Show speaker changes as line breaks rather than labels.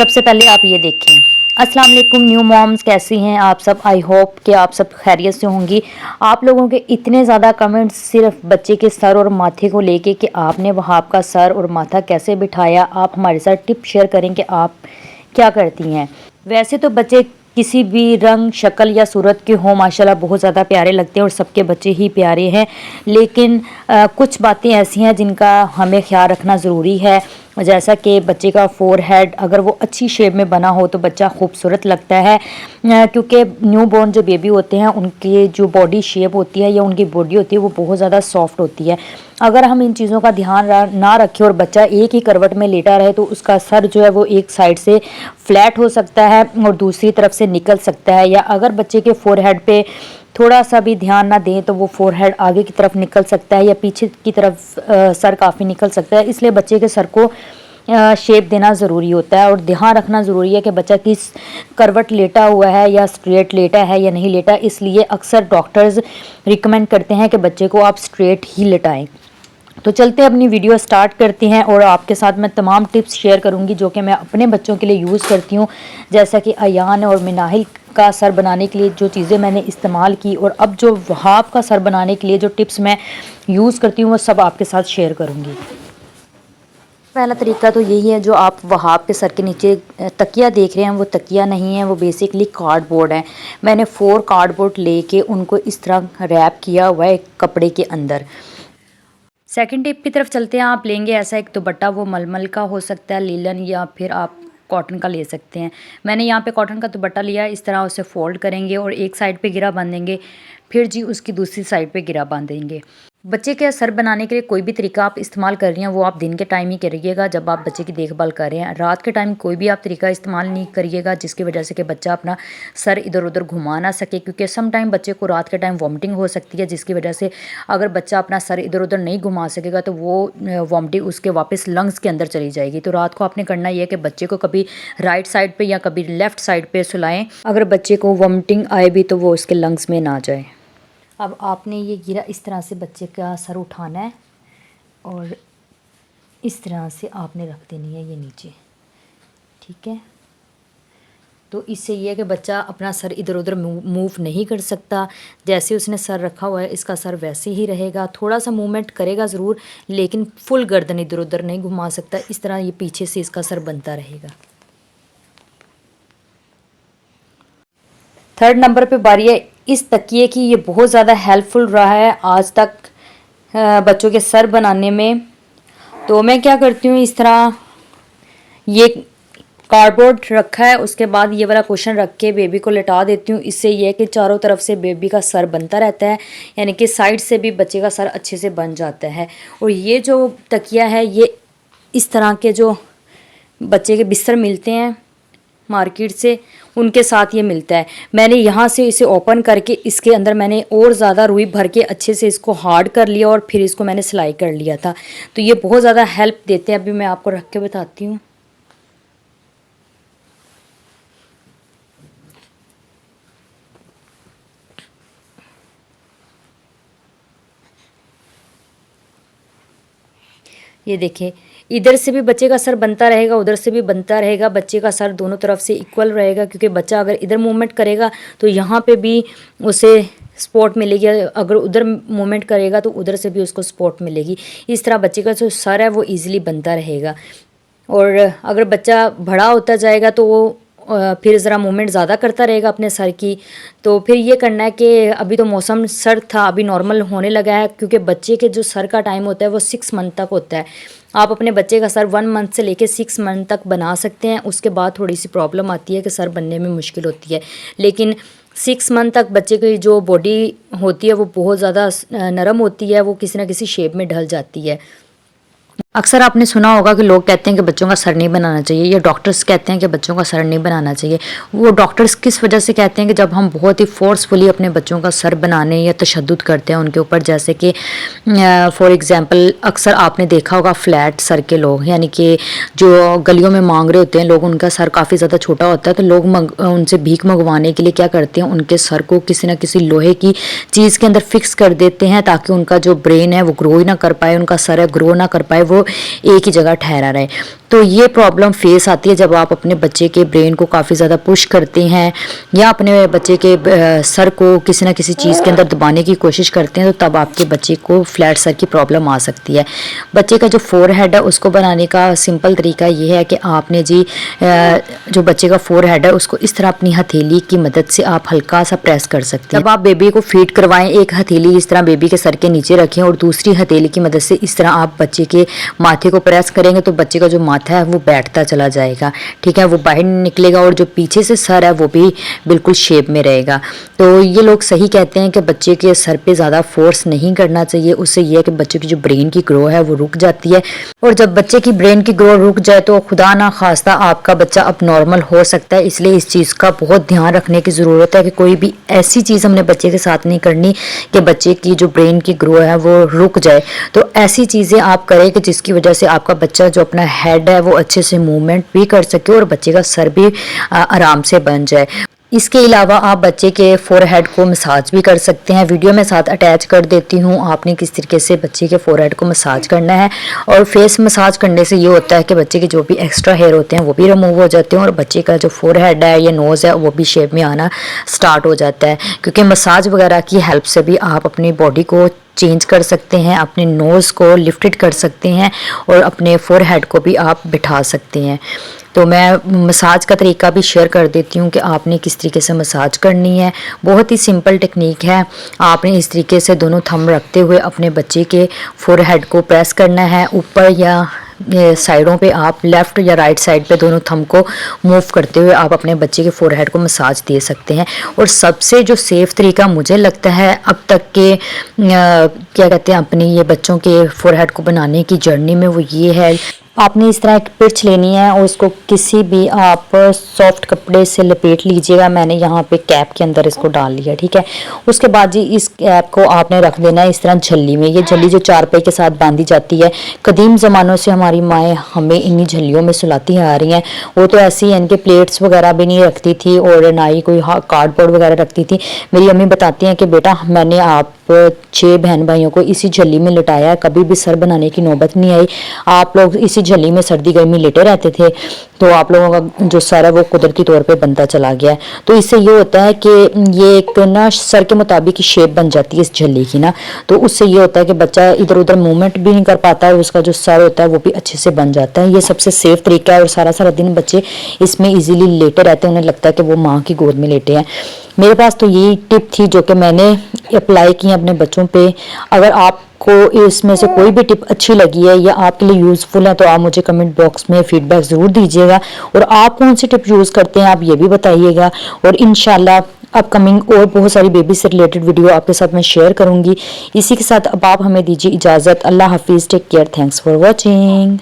सबसे पहले आप ये देखें। अस्सलाम वालेकुम न्यू मॉम्स, कैसी हैं आप सब। आई होप कि आप सब खैरियत से होंगी। आप लोगों के इतने ज़्यादा कमेंट्स सिर्फ बच्चे के सर और माथे को लेके कि आपने वहाँ आपका सर और माथा कैसे बिठाया, आप हमारे साथ टिप शेयर करें कि आप क्या करती हैं। वैसे तो बच्चे किसी भी रंग शक्ल या सूरत के हों माशाल्लाह बहुत ज़्यादा प्यारे लगते हैं और सबके बच्चे ही प्यारे हैं, लेकिन कुछ बातें ऐसी हैं जिनका हमें ख्याल रखना ज़रूरी है। जैसा कि बच्चे का फोरहेड अगर वो अच्छी शेप में बना हो तो बच्चा खूबसूरत लगता है, क्योंकि न्यू बॉर्न जो बेबी होते हैं उनकी जो बॉडी शेप होती है या उनकी बॉडी होती है वो बहुत ज़्यादा सॉफ्ट होती है। अगर हम इन चीज़ों का ध्यान ना रखें और बच्चा एक ही करवट में लेटा रहे तो उसका सर जो है वो एक साइड से फ्लैट हो सकता है और दूसरी तरफ से निकल सकता है, या अगर बच्चे के फोरहेड पे थोड़ा सा भी ध्यान ना दें तो वो फोरहेड आगे की तरफ निकल सकता है या पीछे की तरफ सर काफ़ी निकल सकता है। इसलिए बच्चे के सर को शेप देना ज़रूरी होता है और ध्यान रखना ज़रूरी है कि बच्चा किस करवट लेटा हुआ है या स्ट्रेट लेटा है या नहीं लेटा। इसलिए अक्सर डॉक्टर्स रिकमेंड करते हैं कि बच्चे को आप स्ट्रेट ही लेटाएं। तो चलते अपनी वीडियो स्टार्ट करते हैं और आपके साथ मैं तमाम टिप्स शेयर करूंगी जो कि मैं अपने बच्चों के लिए यूज़ करती हूँ, जैसा कि अयान और मिनाहिल का सर बनाने के लिए जो चीज़ें मैंने इस्तेमाल की और अब जो वहाब का सर बनाने के लिए जो टिप्स मैं यूज़ करती हूँ वो सब आपके साथ शेयर करूँगी। पहला तरीका तो यही है, जो आप वहाब के सर के नीचे तकिया देख रहे हैं वो तकिया नहीं है, वो बेसिकली कार्डबोर्ड है। मैंने 4 कार्डबोर्ड लेके उनको इस तरह रैप किया हुआ है कपड़े के अंदर। सेकंड टिप की तरफ चलते हैं। आप लेंगे ऐसा एक दुपट्टा, वो मलमल का हो सकता है, लीलन, या फिर आप कॉटन का ले सकते हैं। मैंने यहाँ पे कॉटन का दुपट्टा लिया, इस तरह उसे फोल्ड करेंगे और एक साइड पे गिरा बांधेंगे, फिर जी उसकी दूसरी साइड पे गिरा बांधेंगे। बच्चे के सर बनाने के लिए कोई भी तरीका आप इस्तेमाल कर रही हैं वो आप दिन के टाइम ही करिएगा जब आप बच्चे की देखभाल कर रहे हैं। रात के टाइम कोई भी आप तरीका इस्तेमाल नहीं करिएगा जिसकी वजह से कि बच्चा अपना सर इधर उधर घुमा ना सके, क्योंकि सम टाइम बच्चे को रात के टाइम वॉमिटिंग हो सकती है, जिसकी वजह से अगर बच्चा अपना सर इधर उधर नहीं घुमा सकेगा तो वो वॉमिटिंग उसके वापस लंग्स के अंदर चली जाएगी। तो रात को आपने करना यह है कि बच्चे को कभी राइट साइड पर या कभी लेफ़्ट साइड पर सुलाएँ। अगर बच्चे को वॉमिटिंग आए भी तो वो उसके लंग्स में ना जाए। अब आपने ये गिरा इस तरह से बच्चे का सर उठाना है और इस तरह से आपने रख देनी है ये नीचे, ठीक है। तो इससे ये है कि बच्चा अपना सर इधर उधर मूव नहीं कर सकता। जैसे उसने सर रखा हुआ है इसका सर वैसे ही रहेगा, थोड़ा सा मूवमेंट करेगा ज़रूर लेकिन फुल गर्दन इधर उधर नहीं घुमा सकता। इस तरह ये पीछे से इसका सर बनता रहेगा। थर्ड नंबर पे बारी है इस तकिए की। ये बहुत ज़्यादा हेल्पफुल रहा है आज तक बच्चों के सर बनाने में। तो मैं क्या करती हूँ, इस तरह ये कार्डबोर्ड रखा है, उसके बाद ये वाला कुशन रख के बेबी को लेटा देती हूँ। इससे ये है कि चारों तरफ से बेबी का सर बनता रहता है, यानी कि साइड से भी बच्चे का सर अच्छे से बन जाता है। और ये जो तकिया है ये इस तरह के जो बच्चे के बिस्तर मिलते हैं मार्केट से उनके साथ ये मिलता है। मैंने यहाँ से इसे ओपन करके इसके अंदर मैंने और ज़्यादा रुई भर के अच्छे से इसको हार्ड कर लिया और फिर इसको मैंने सिलाई कर लिया था। तो ये बहुत ज़्यादा हेल्प देते हैं। अभी मैं आपको रख के बताती हूँ। ये देखिए, इधर से भी बच्चे का सर बनता रहेगा, उधर से भी बनता रहेगा। बच्चे का सर दोनों तरफ से इक्वल रहेगा, क्योंकि बच्चा अगर इधर मूवमेंट करेगा तो यहाँ पे भी उसे सपोर्ट मिलेगी, अगर उधर मूवमेंट करेगा तो उधर से भी उसको सपोर्ट मिलेगी। इस तरह बच्चे का जो सर है वो ईज़िली बनता रहेगा। और अगर बच्चा बड़ा होता जाएगा तो वो फिर ज़रा मूवमेंट ज़्यादा करता रहेगा अपने सर की। तो फिर ये करना है कि अभी तो मौसम सर्द था, अभी नॉर्मल होने लगा है, क्योंकि बच्चे के जो सर का टाइम होता है वो 6 मंथ तक होता है। आप अपने बच्चे का सर 1 मंथ से लेके 6 मंथ तक बना सकते हैं। उसके बाद थोड़ी सी प्रॉब्लम आती है कि सर बनने में मुश्किल होती है, लेकिन 6 मंथ तक बच्चे की जो बॉडी होती है वो बहुत ज़्यादा नरम होती है, वो किसी ना किसी शेप में ढल जाती है। अक्सर आपने सुना होगा कि लोग कहते हैं कि बच्चों का सर नहीं बनाना चाहिए, या डॉक्टर्स कहते हैं कि बच्चों का सर नहीं बनाना चाहिए। वो डॉक्टर्स किस वजह से कहते हैं कि जब हम बहुत ही फोर्सफुली अपने बच्चों का सर बनाने या तशद्दुद करते हैं उनके ऊपर, जैसे कि फॉर एग्जांपल अक्सर आपने देखा होगा फ्लैट सर के लोग, यानी कि जो गलियों में मांग रहे होते हैं लोग, उनका सर काफ़ी ज़्यादा छोटा होता है। तो लोग उनसे भीख मंगवाने के लिए क्या करते हैं, उनके सर को किसी न किसी लोहे की चीज़ के अंदर फिक्स कर देते हैं ताकि उनका जो ब्रेन है वो ग्रो ही ना कर पाए, उनका सर है ग्रो ना कर पाए, वो एक ही जगह ठहरा रहे। तो ये प्रॉब्लम फेस आती है जब आप अपने बच्चे के ब्रेन को काफ़ी ज़्यादा पुश करते हैं या अपने बच्चे के सर को किसी ना किसी चीज़ के अंदर दबाने की कोशिश करते हैं, तो तब आपके बच्चे को फ्लैट सर की प्रॉब्लम आ सकती है। बच्चे का जो फोरहेड है उसको बनाने का सिंपल तरीका ये है कि आपने जी जो बच्चे का फोरहेड है उसको इस तरह अपनी हथेली की मदद से आप हल्का सा प्रेस कर सकते हैं। जब आप बेबी को फीड करवाएं, एक हथेली इस तरह बेबी के सर के नीचे रखें और दूसरी हथेली की मदद से इस तरह आप बच्चे के माथे को प्रेस करेंगे तो बच्चे का जो माथा है वो बैठता चला जाएगा, ठीक है, वो बाहर निकलेगा और जो पीछे से सर है वो भी बिल्कुल शेप में रहेगा। तो ये लोग सही कहते हैं कि बच्चे के सर पे ज़्यादा फोर्स नहीं करना चाहिए, उससे ये है कि बच्चे की जो ब्रेन की ग्रो है वो रुक जाती है, और जब बच्चे की ब्रेन की ग्रो रुक जाए तो खुदा ना खास्ता आपका बच्चा अब नॉर्मल हो सकता है। इसलिए इस चीज़ का बहुत ध्यान रखने की ज़रूरत है कि कोई भी ऐसी चीज़ हमने बच्चे के साथ नहीं करनी कि बच्चे की जो ब्रेन की ग्रो है वो रुक जाए। तो ऐसी चीज़ें आप करें कि जिसकी वजह से आपका बच्चा जो अपना हेड है वो अच्छे से मूवमेंट भी कर सके और बच्चे का सर भी आराम से बन जाए। इसके अलावा आप बच्चे के फोरहेड को मसाज भी कर सकते हैं। वीडियो में साथ अटैच कर देती हूँ, आपने किस तरीके से बच्चे के फोरहेड को मसाज करना है। और फेस मसाज करने से ये होता है कि बच्चे के जो भी एक्स्ट्रा हेयर होते हैं वो भी रिमूव हो जाते हैं और बच्चे का जो फोरहेड है या नोज़ है वो भी शेप में आना स्टार्ट हो जाता है, क्योंकि मसाज वगैरह की हेल्प से भी आप अपनी बॉडी को चेंज कर सकते हैं, अपने नोज़ को लिफ्टेड कर सकते हैं और अपने फोरहेड को भी आप बिठा सकते हैं। तो मैं मसाज का तरीका भी शेयर कर देती हूँ कि आपने किस तरीके से मसाज करनी है। बहुत ही सिंपल टेक्निक है। आपने इस तरीके से दोनों थंब रखते हुए अपने बच्चे के फोरहेड को प्रेस करना है। ऊपर या साइडों पे आप लेफ़्ट या राइट साइड पे दोनों थंब को मूव करते हुए आप अपने बच्चे के फोरहेड को मसाज दे सकते हैं। और सबसे जो सेफ़ तरीका मुझे लगता है अब तक के क्या कहते हैं अपनी ये बच्चों के फोरहेड को बनाने की जर्नी में, वो ये है, आपने इस तरह एक पिर्च लेनी है और उसको किसी भी आप सॉफ्ट कपड़े से लपेट लीजिएगा। मैंने यहाँ पे कैप के अंदर इसको डाल लिया, ठीक है। उसके बाद जी इस कैप को आपने रख देना है इस तरह झल्ली में। ये झल्ली जो चारपाई के साथ बांधी जाती है, कदीम ज़मानों से हमारी माएँ हमें इन्हीं झल्लियों में सुलाती आ रही हैं। वो तो ऐसी हैं, इनके प्लेट्स वगैरह भी नहीं रखती थी और ना ही कोई कार्डबोर्ड वगैरह रखती थी। मेरी अम्मी बताती हैं कि बेटा मैंने आप 6 बहन भाइयों को इसी झल्ली में लिटाया, कभी भी सर बनाने की नौबत नहीं आई। आप लोग इसी झल्ली में सर्दी गर्मी लेटे रहते थे, तो आप लोगों का जो सर है वो कुदरती तौर पे बनता चला गया है। तो इससे ये होता है कि ये एक ना सर के मुताबिक की शेप बन जाती है इस झल्ली की ना, तो उससे ये होता है कि बच्चा इधर उधर मूवमेंट भी नहीं कर पाता है, उसका जो सर होता है वो भी अच्छे से बन जाता है। ये सबसे सेफ तरीका है और सारा सारा दिन बच्चे इसमें इजीली लेटे रहते हैं, उन्हें लगता है कि वो माँ की गोद में लेटे हैं। मेरे पास तो यही टिप थी जो कि मैंने अप्लाई की अपने बच्चों पे। अगर आपको इसमें से कोई भी टिप अच्छी लगी है या आपके लिए यूज़फुल है तो आप मुझे कमेंट बॉक्स में फीडबैक ज़रूर दीजिएगा, और आप कौन सी टिप यूज़ करते हैं आप ये भी बताइएगा। और इंशाल्लाह अपकमिंग और बहुत सारी बेबी से रिलेटेड वीडियो आपके साथ मैं शेयर करूँगी। इसी के साथ अब आप हमें दीजिए इजाज़त। अल्लाह हाफिज़, take care, thanks for watching.